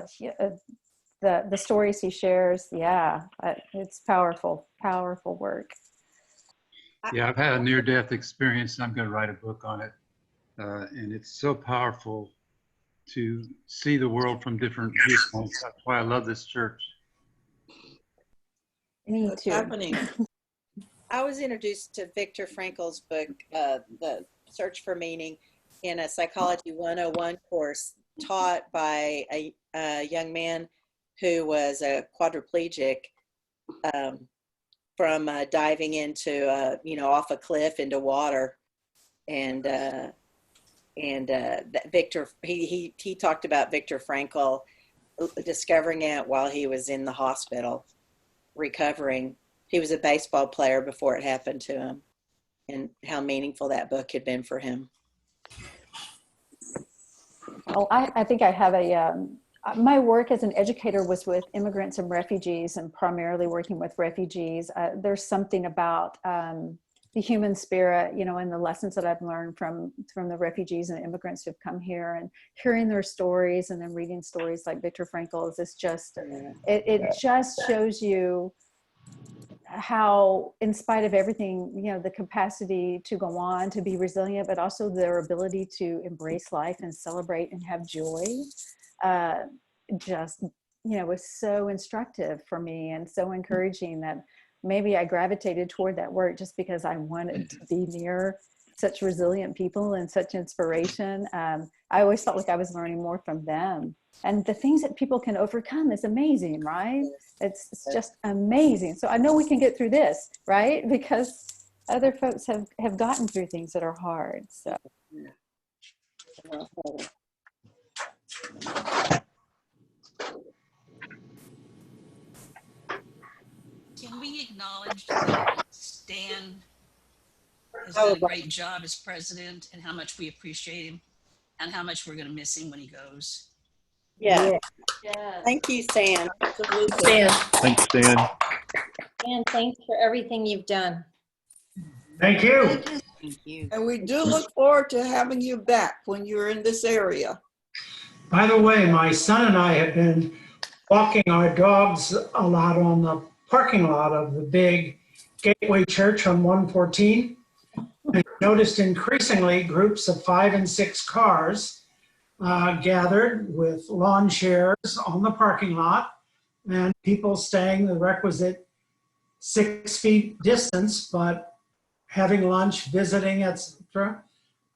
The stories he shares, it's powerful work. Yeah, I've had a near-death experience, and I'm going to write a book on it. And it's so powerful to see the world from different viewpoints. That's why I love this church. Me too. Happening. I was introduced to Viktor Frankl's book, The Search for Meaning, in a Psychology 101 course taught by a young man who was a quadriplegic from diving into, off a cliff into water. And Viktor, he talked about Viktor Frankl discovering it while he was in the hospital, recovering. He was a baseball player before it happened to him, and how meaningful that book had been for him. Well, I think I have my work as an educator was with immigrants and refugees, and primarily working with refugees. There's something about the human spirit, and the lessons that I've learned from the refugees and immigrants who've come here, and hearing their stories, and then reading stories like Viktor Frankl's. It's just, it just shows you how, in spite of everything, the capacity to go on, to be resilient, but also their ability to embrace life and celebrate and have joy. Just, was so instructive for me and so encouraging that maybe I gravitated toward that work just because I wanted to be near such resilient people and such inspiration. I always felt like I was learning more from them. And the things that people can overcome is amazing, right? It's just amazing. So I know we can get through this, right? Because other folks have gotten through things that are hard. So. Can we acknowledge that Stan Oh, done a great job as president and how much we appreciate him and how much we're going to miss him when he goes. Yeah. Yes. Thank you, Stan. Stan. Thanks, Stan. And thanks for everything you've done. Thank you. Thank you. And we do look forward to having you back when you're in this area. By the way, my son and I have been walking our dogs a lot on the parking lot of the big Gateway Church on 114. I noticed increasingly groups of 5 and 6 cars gathered with lawn chairs on the parking lot and people staying the requisite 6 feet distance, but having lunch, visiting, etc.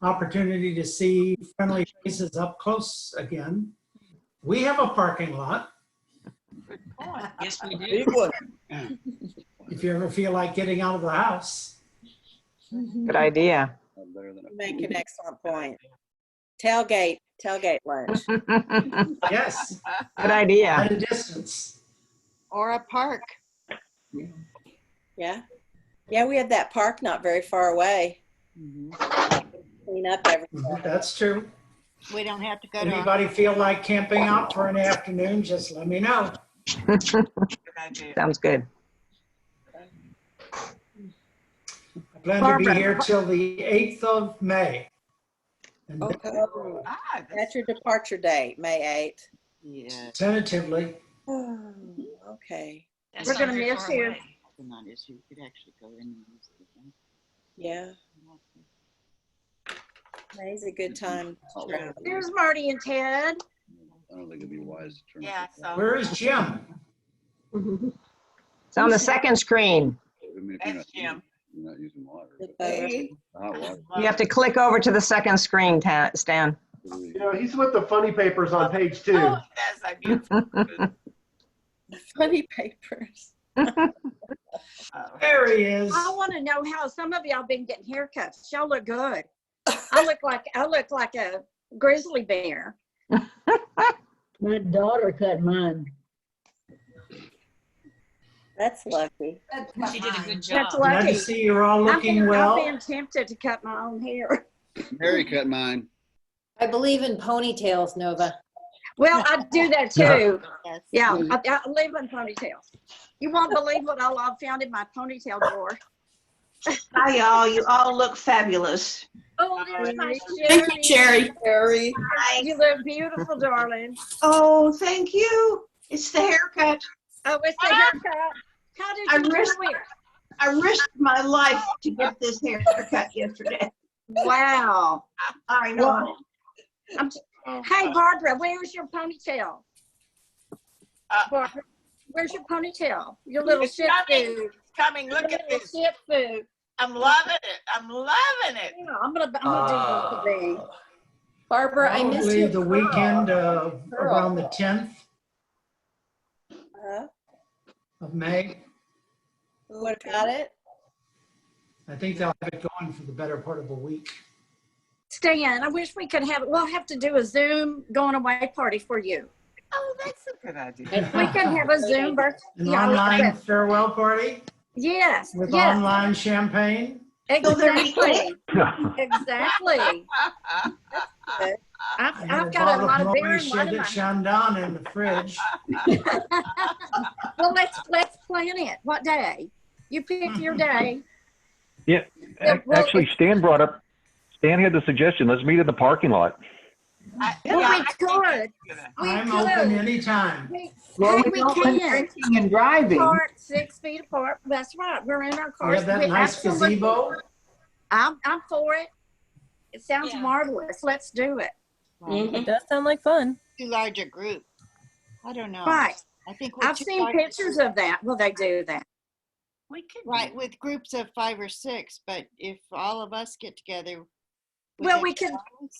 Opportunity to see friendly faces up close again. We have a parking lot. Yes, we do. Big one. If you ever feel like getting out of the house. Good idea. Make an excellent point. Tailgate lunch. Yes. Good idea. At a distance. Or a park. Yeah. Yeah, we had that park not very far away. Clean up everything. That's true. We don't have to go to. Anybody feel like camping out for an afternoon, just let me know. Sounds good. I plan to be here till the 8th of May. And Okay. That's your departure date, May 8th. Yeah. tentatively, Okay. That's We're not gonna very miss far you. away. Not is you could actually go in and use it again. Yeah. May's a good time to travel. There's Marty and Ted. I don't think it'd be wise to turn. Yeah, so where is Jim? It's on the second screen. I mean, if that's Jim. you're not using water. Hey, Hot water. You have to click over to the second screen, Stan. You know, he's with the funny papers on page 2. Oh, that's like beautiful. Funny papers. There he is. I want to know how some of y'all been getting haircuts. Y'all look good. I look like a grizzly bear. My daughter cut mine. That's lucky. She did a good job. That's Glad to lucky. see you're all looking well. I've been tempted to cut my own hair. Mary cut mine. I believe in ponytails, Nova. Well, I do that too. Yeah, I live in ponytails. You won't believe what all I've found in my ponytail drawer. Hi, y'all. You all look fabulous. Oh, there's my Thank you, Sherry. Sherry. You look beautiful, darling. Oh, thank you. It's the haircut. Oh, it's the haircut. How did you do it? I risked my life to get this haircut yesterday. Wow. I know. Hey, Barbara, where's your ponytail? Barbara, where's your ponytail? Your little It's shit coming. food. It's coming. Look at this. Shit food. I'm loving it. I'm loving it. Yeah, I'm gonna do this today. Barbara, I missed Probably your the weekend around the 10th of May. What about it? I think they'll have it going for the better part of a week. Stan, I wish we could have it. We'll have to do a Zoom going away party for you. Oh, that's a good idea. We can have a Zoom birthday. An online farewell party Yes. with yes. online champagne. Exactly. Exactly. I've got a lot of beer in one of my. Shandon in the fridge. Well, let's plan it. What day? You pick your day. Yeah, actually, Stan had the suggestion, let's meet in the parking lot. Well, we could. I'm open anytime. Well, we don't want can. drinking and driving. Apart, 6 feet apart. That's right. We're in our We cars. have that We nice absolutely- gazebo. I'm for it. It sounds marvelous. Let's do it. It does sound like fun. Too large a group. I don't know. Right. I think we're I've too seen large a pictures group. of that. Will they do that? We could. Right, with groups of 5 or 6, but if all of us get together. Well, we could,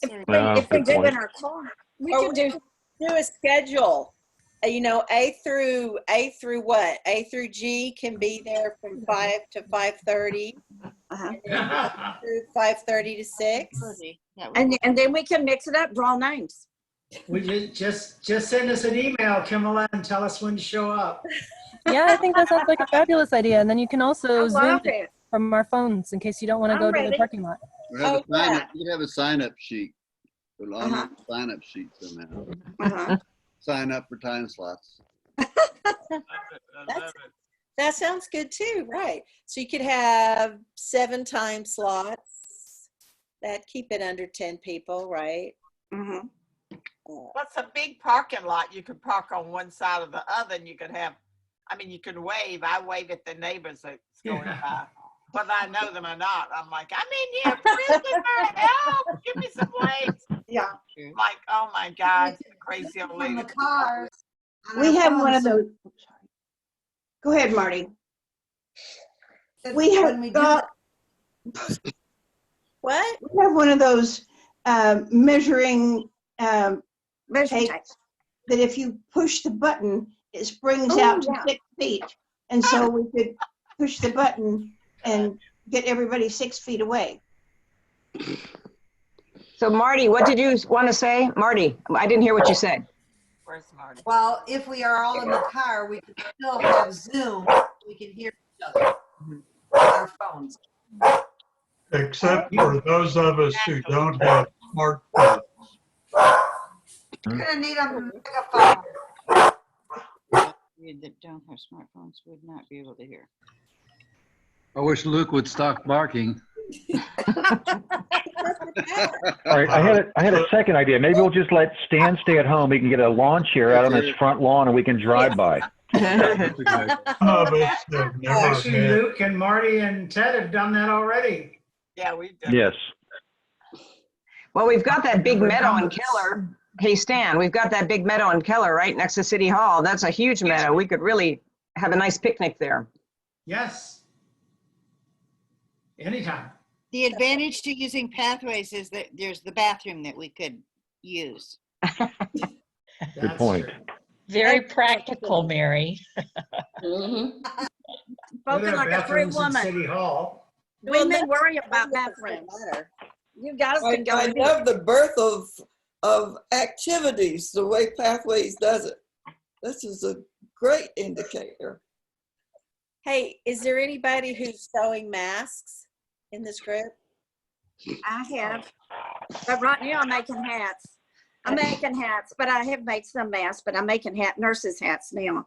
if Oh, we good do point. in our car, we Or could do. Do a schedule. You know, A through what? A through G can be there from 5 to 5:30. Through 5:30 to 6. And then we can mix it up, draw names. We just send us an email, Kimala, and tell us when to show up. Yeah, I think that sounds like a fabulous idea. And then you can also I Zoom love it. from our phones in case you don't want to I'm go to the ready. parking lot. Or have Oh, a sign yeah. up. You could have a sign up sheet. Put it on Uh-huh. the sign up sheet somehow. Uh-huh. Sign up for time slots. That sounds good too, right? So you could have 7 time slots that keep it under 10 people, right? Mm-hmm. What's a big parking lot? You could park on one side or the other, and you could have, I mean, you can wave. I wave at the neighbors that's going by, whether I know them or not. I'm like, I'm in here, prisoner, help, give me some waves. Yeah. Like, oh my God, crazy old lady. From the cars. We have one of those. Go ahead, Marty. We have got. What? We have one of those measuring tapes that if you push the button, it springs out to 6 feet. And so we could push the button and get everybody 6 feet away. So Marty, what did you want to say? Marty, I didn't hear what you said. Where's Marty? Well, if we are all in the car, we can still have Zoom. We can hear each other on our phones. Except for those of us who don't have smartphones. You're gonna need a megaphone. We that don't have smartphones would not be able to hear. I wish Luke would stop barking. All right, I had a second idea. Maybe we'll just let Stan stay at home. He can get a lawn chair out on his front lawn, and we can drive by. Actually, Luke and Marty and Ted have done that already. Yeah, we've done. Yes. Well, we've got that big meadow in Keller. Hey, Stan, we've got that big meadow in Keller right next to City Hall. That's a huge meadow. We could really have a nice picnic there. Yes. Anytime. The advantage to using pathways is that there's the bathroom that we could use. Good point. Very practical, Mary. Spoken There are like a free bathrooms in woman. City Hall. Women worry about bathrooms. You guys I can go. in. love the birth of activities, the way Pathways does it. This is a great indicator. Hey, is there anybody who's sewing masks in this group? I have, but right now I'm making hats. I'm making hats, but I have made some masks, but I'm making nurses' hats now.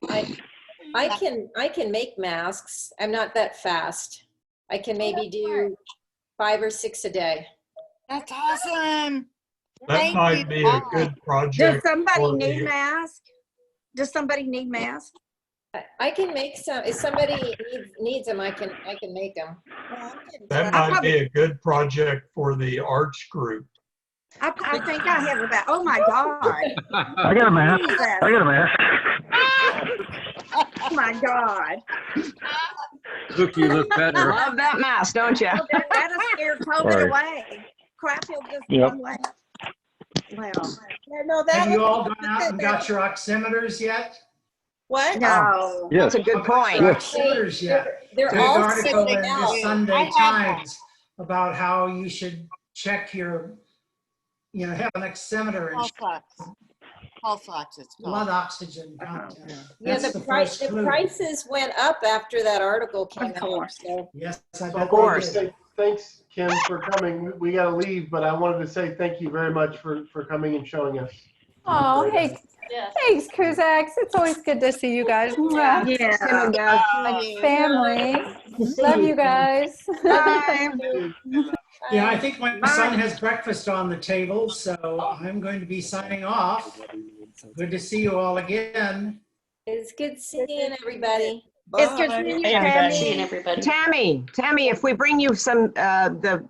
I can make masks. I'm not that fast. I can maybe do 5 or 6 a day. That's awesome. That might be a good project. Does somebody for need the- masks? Does somebody need masks? I can make some. If somebody needs them, I can make them. That might be a good project for the arts group. I think I have about. Oh my God! I got a mask. Jesus. I got a mask. Oh my God! Luke, you look better. Love that mask, don't you? Oh, that'll scare COVID Sorry. away. Crap, he'll just Yep. go away. Well, No, that Have you was- all gone out and got your oximeters yet? What? no. Yes. That's a good point. Your Yes. oximeters yet? They're There's an all article sitting in out. the Sunday I have Times about how you should check your, have an oximeter and Pulse ox. Pulse ox, it's blood called. oxygen content. Yeah, That's the first clue. prices went up after that article came Of out. course. So Yes, I So bet course. they did. Thanks, Kim, for coming. We got to leave, but I wanted to say thank you very much for coming and showing us. Oh, hey, thanks, Kuzaks. It's always good to see you guys. Mwah. Yeah. Like family. Love you guys. Yeah, I think my son has breakfast on the table, so I'm going to be signing off. Good to see you all again. it's good seeing everybody. It's good seeing you, Hey, everybody. Tammy. Tammy, if we bring you some the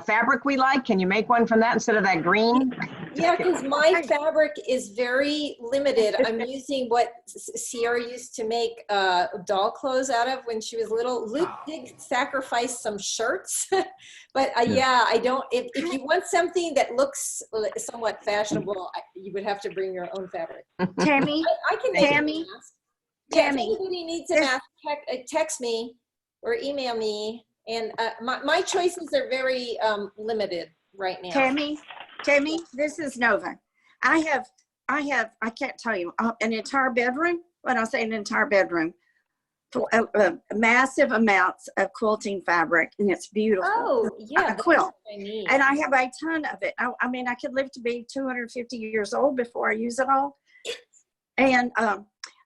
fabric we like, can you make one from that instead of that green? Yeah, because my fabric is very limited. I'm using what Sierra used to make doll clothes out of when she was little. Luke did sacrifice some shirts, but yeah, I don't. If you want something that looks somewhat fashionable, you would have to bring your own fabric. Tammy. I can make Tammy. a mask. Yeah, Tammy. if anybody needs a mask, text me or email me. And my choices are very limited right now. Tammy, this is Nova. I have, I can't tell you, an entire bedroom, when I say an entire bedroom, massive amounts of quilting fabric, and it's beautiful. Oh, yeah. A quilt. I need. And I have a ton of it. I mean, I could live to be 250 years old before I use it all. And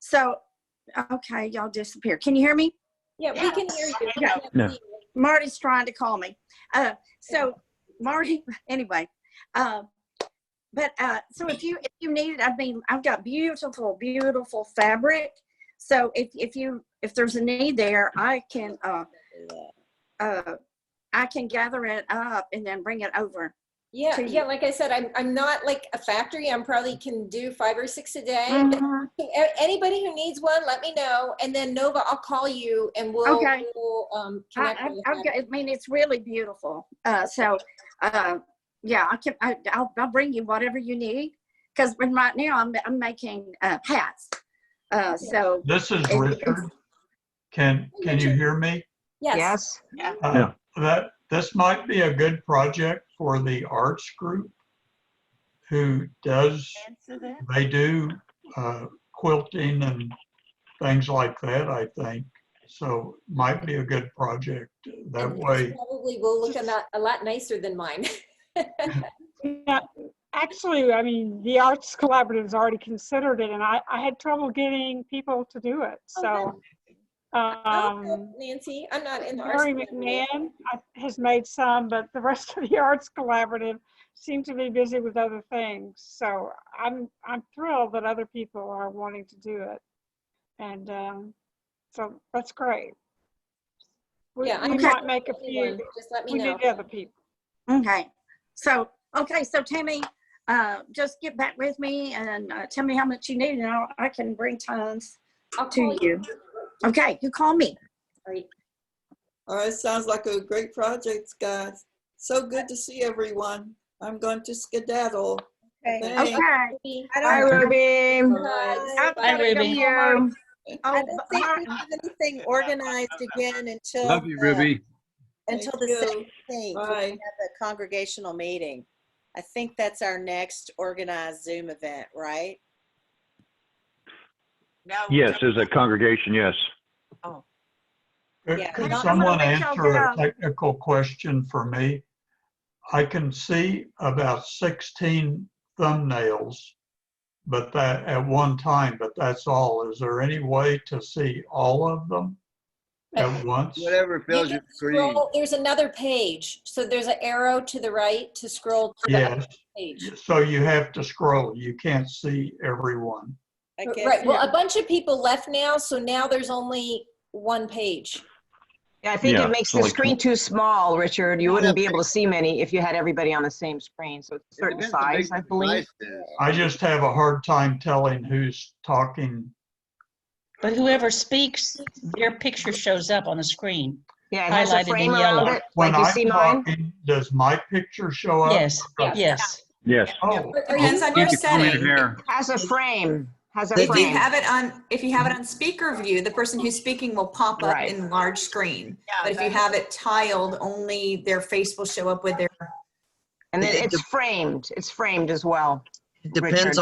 so, okay, y'all disappear. Can you hear me? Yeah, we can hear you. Yeah. Yeah. Marty's trying to call me. So Marty, anyway, but so if you need it, I mean, I've got beautiful fabric. So if there's a need there, I can gather it up and then bring it over. Yeah, yeah. Like I said, I'm not like a factory. I'm probably can do 5 or 6 a day. Mhm. Anybody who needs one, let me know. And then Nova, I'll call you and we'll connect. I mean, it's really beautiful. Yeah, I'll bring you whatever you need, because right now I'm making hats. So This is Richard. Can you hear me? Yes. Yes. This might be a good project for the arts group who they do quilting and things like that, I think. So might be a good project. That way. Probably will look a lot nicer than mine. Yeah, actually, I mean, the Arts Collaborative has already considered it, and I had trouble getting people to do it. So, Nancy, I'm not in the Mary Arts McMahon has made some, but the rest of the Arts Collaborative seem to be busy with other things. So I'm thrilled that other people are wanting to do it, and so that's great. We might make a few. Just let me we know. need other people. Okay. So Tammy, just get back with me and tell me how much you need, and I can bring tons to you. Okay, you call me. All right, sounds like a great project, guys. So good to see everyone. I'm going to skedaddle. Okay. Hi, Ruby. Hi, Ruby. I don't think we have anything organized again until Love you, Ruby. until Thank the you. 16th. Bye. We have a congregational meeting. I think that's our next organized Zoom event, right? No. Yes, as a congregation, yes. Oh. Yeah, Could not- someone I'm gonna let y'all answer a go. technical question for me? I can see about 16 thumbnails, but that at one time, but that's all. Is there any way to see all of them at once? Whatever fills your screen. There's another page. So there's an arrow to the right to scroll to the Yes. other page. So you have to scroll. You can't see everyone. I guess. Right. Well, a bunch of people left now, so now there's only one page. Yeah, I think Yeah, it makes it's the only screen too small, Richard. You wouldn't be able to see many if you had everybody on the same screen. So it's a certain Depends how big size, I the believe. device is. I just have a hard time telling who's talking. But whoever speaks, their picture shows up on the screen. Yeah, it has a highlighted frame in around yellow. it, When like you I'm see mine. talking, does my picture show up? Yes, yes. Yes. Oh, Depends on your Keep the comment setting. here. Has a frame. Has a If you frame. have it on speaker view, the person who's speaking will pop up Right. in large screen. Yeah, But if you have it tiled, only their face will show up with their. And then it's framed. It's framed as well. It depends Richard.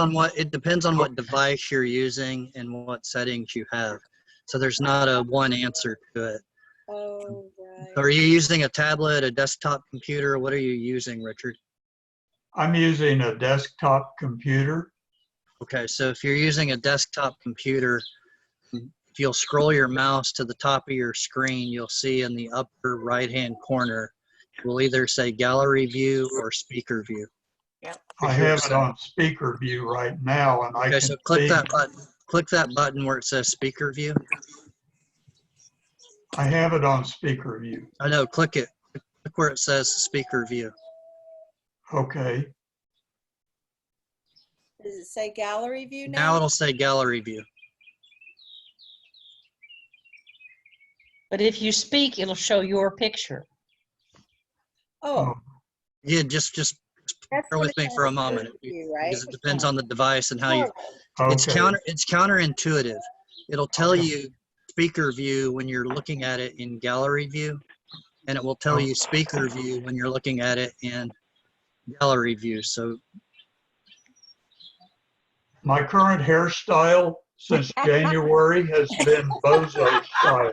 on what device you're using and what settings you have. So there's not a one answer to it. Oh, right. So are you using a tablet, a desktop computer? What are you using, Richard? I'm using a desktop computer. Okay, so if you're using a desktop computer, if you'll scroll your mouse to the top of your screen, you'll see in the upper right-hand corner, it will either say gallery view or speaker view. I have it on speaker view right now, and I Okay, can so click see. that button. Click that button where it says speaker view. I have it on speaker view. I know, click it. Click where it says speaker view. Okay. Does it say gallery view now? Now it'll say gallery view. But if you speak, it'll show your picture. Oh, Yeah, just that's bear what with it me for a says, moment view, right? because it depends on the device and how you. Okay. It's counterintuitive. It'll tell you speaker view when you're looking at it in gallery view, and it will tell you speaker view when you're looking at it in gallery view. So My current hairstyle since January has been bozo style.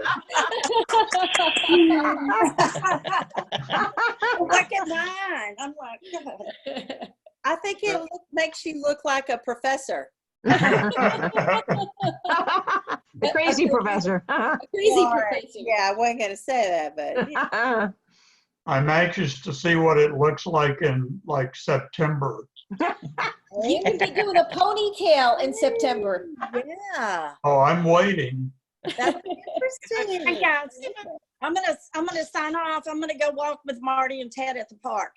Look at mine. I'm like, God. I think it makes you look like a professor. The crazy professor. Crazy Right. professor. Yeah, I wasn't going to say that, but yeah. I'm anxious to see what it looks like in like September. You can be doing a ponytail in September. Yeah. Oh, I'm waiting. That's interesting. Hey guys, I'm gonna sign off. I'm gonna go walk with Marty and Ted at the park.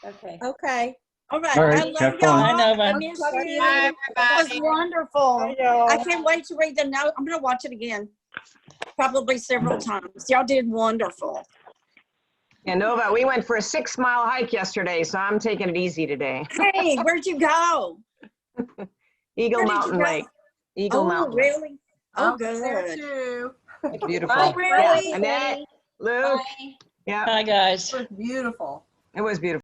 Okay. Okay. All right. All right, I love have y'all. fun. Bye, Nova. I miss Love you. you. Bye, That was everybody. wonderful. Hey, y'all. I can't wait to read the note. I'm gonna watch it again, probably several times. Y'all did wonderful. Yeah, Nova, we went for a 6-mile hike yesterday, so I'm taking it easy today. Hey, where'd you go? Eagle Where did you Mountain go? Lake. Eagle Oh, Mountain Lake. really? Oh, There good. too. It's beautiful. Oh, really? Yeah, Annette, Luke. Bye. Yeah, Bye, guys. It was beautiful. it was beautiful.